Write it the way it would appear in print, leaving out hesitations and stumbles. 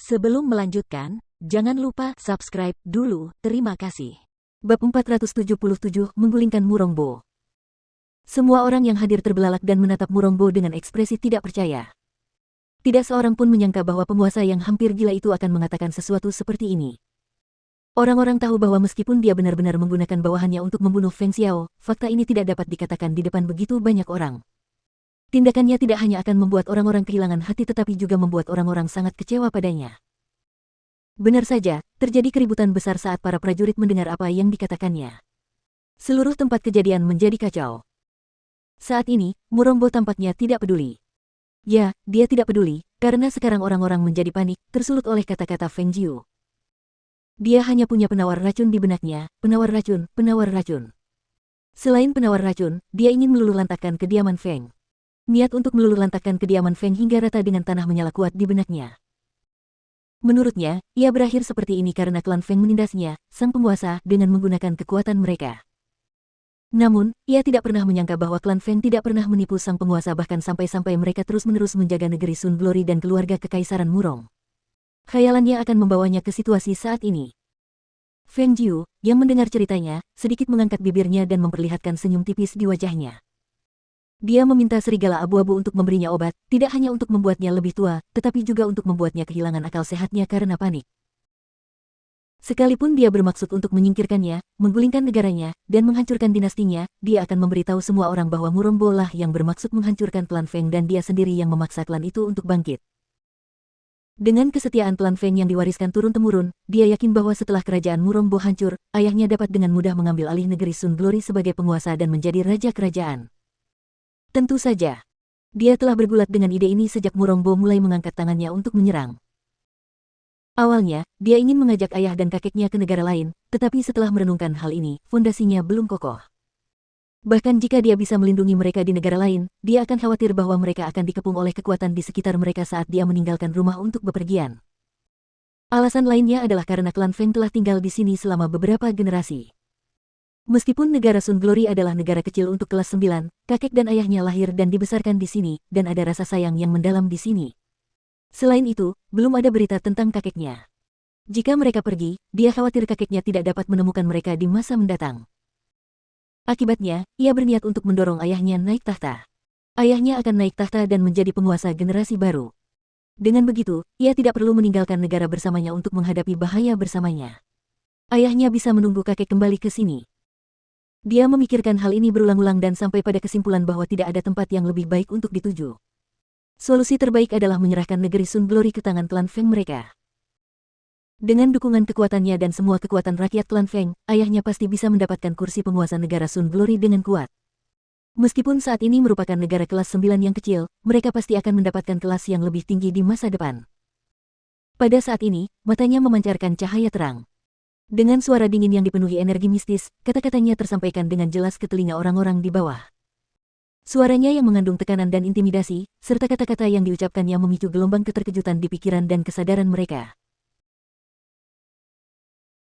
Sebelum melanjutkan, jangan lupa subscribe dulu, terima kasih. Bab 477 menggulingkan Murongbo. Semua orang yang hadir terbelalak dan menatap Murongbo dengan ekspresi tidak percaya. Tidak seorang pun menyangka bahwa penguasa yang hampir gila itu akan mengatakan sesuatu seperti ini. Orang-orang tahu bahwa meskipun dia benar-benar menggunakan bawahannya untuk membunuh Feng Xiao, fakta ini tidak dapat dikatakan di depan begitu banyak orang. Tindakannya tidak hanya akan membuat orang-orang kehilangan hati tetapi juga membuat orang-orang sangat kecewa padanya. Benar saja, terjadi keributan besar saat para prajurit mendengar apa yang dikatakannya. Seluruh tempat kejadian menjadi kacau. Saat ini, Murongbo tampaknya tidak peduli. Ya, dia tidak peduli, karena sekarang orang-orang menjadi panik, tersulut oleh kata-kata Feng Jiu. Dia hanya punya penawar racun di benaknya, penawar racun, penawar racun. Selain penawar racun, dia ingin meluluhlantakkan kediaman Feng. Niat untuk meluluhlantakkan kediaman Feng hingga rata dengan tanah menyala kuat di benaknya. Menurutnya, ia berakhir seperti ini karena klan Feng menindasnya, sang penguasa, dengan menggunakan kekuatan mereka. Namun, ia tidak pernah menyangka bahwa klan Feng tidak pernah menipu sang penguasa bahkan sampai-sampai mereka terus-menerus menjaga negeri Sun Glory dan keluarga kekaisaran Murong. Khayalannya akan membawanya ke situasi saat ini. Feng Jiu, yang mendengar ceritanya, sedikit mengangkat bibirnya dan memperlihatkan senyum tipis di wajahnya. Dia meminta serigala abu-abu untuk memberinya obat, tidak hanya untuk membuatnya lebih tua, tetapi juga untuk membuatnya kehilangan akal sehatnya karena panik. Sekalipun dia bermaksud untuk menyingkirkannya, menggulingkan negaranya, dan menghancurkan dinastinya, dia akan memberitahu semua orang bahwa Murongbo lah yang bermaksud menghancurkan klan Feng dan dia sendiri yang memaksa klan itu untuk bangkit. Dengan kesetiaan klan Feng yang diwariskan turun-temurun, dia yakin bahwa setelah kerajaan Murongbo hancur, ayahnya dapat dengan mudah mengambil alih negeri Sun Glory sebagai penguasa dan menjadi raja kerajaan. Tentu saja. Dia telah bergulat dengan ide ini sejak Murongbo mulai mengangkat tangannya untuk menyerang. Awalnya, dia ingin mengajak ayah dan kakeknya ke negara lain, tetapi setelah merenungkan hal ini, fondasinya belum kokoh. Bahkan jika dia bisa melindungi mereka di negara lain, dia akan khawatir bahwa mereka akan dikepung oleh kekuatan di sekitar mereka saat dia meninggalkan rumah untuk bepergian. Alasan lainnya adalah karena klan Feng telah tinggal di sini selama beberapa generasi. Meskipun negara Sun Glory adalah negara kecil untuk kelas 9, kakek dan ayahnya lahir dan dibesarkan di sini, dan ada rasa sayang yang mendalam di sini. Selain itu, belum ada berita tentang kakeknya. Jika mereka pergi, dia khawatir kakeknya tidak dapat menemukan mereka di masa mendatang. Akibatnya, ia berniat untuk mendorong ayahnya naik tahta. Ayahnya akan naik tahta dan menjadi penguasa generasi baru. Dengan begitu, ia tidak perlu meninggalkan negara bersamanya untuk menghadapi bahaya bersamanya. Ayahnya bisa menunggu kakek kembali ke sini. Dia memikirkan hal ini berulang-ulang dan sampai pada kesimpulan bahwa tidak ada tempat yang lebih baik untuk dituju. Solusi terbaik adalah menyerahkan negeri Sun Glory ke tangan klan Feng mereka. Dengan dukungan kekuatannya dan semua kekuatan rakyat klan Feng, ayahnya pasti bisa mendapatkan kursi penguasa negara Sun Glory dengan kuat. Meskipun saat ini merupakan negara kelas 9 yang kecil, mereka pasti akan mendapatkan kelas yang lebih tinggi di masa depan. Pada saat ini, matanya memancarkan cahaya terang. Dengan suara dingin yang dipenuhi energi mistis, kata-katanya tersampaikan dengan jelas ke telinga orang-orang di bawah. Suaranya yang mengandung tekanan dan intimidasi, serta kata-kata yang diucapkannya memicu gelombang keterkejutan di pikiran dan kesadaran mereka.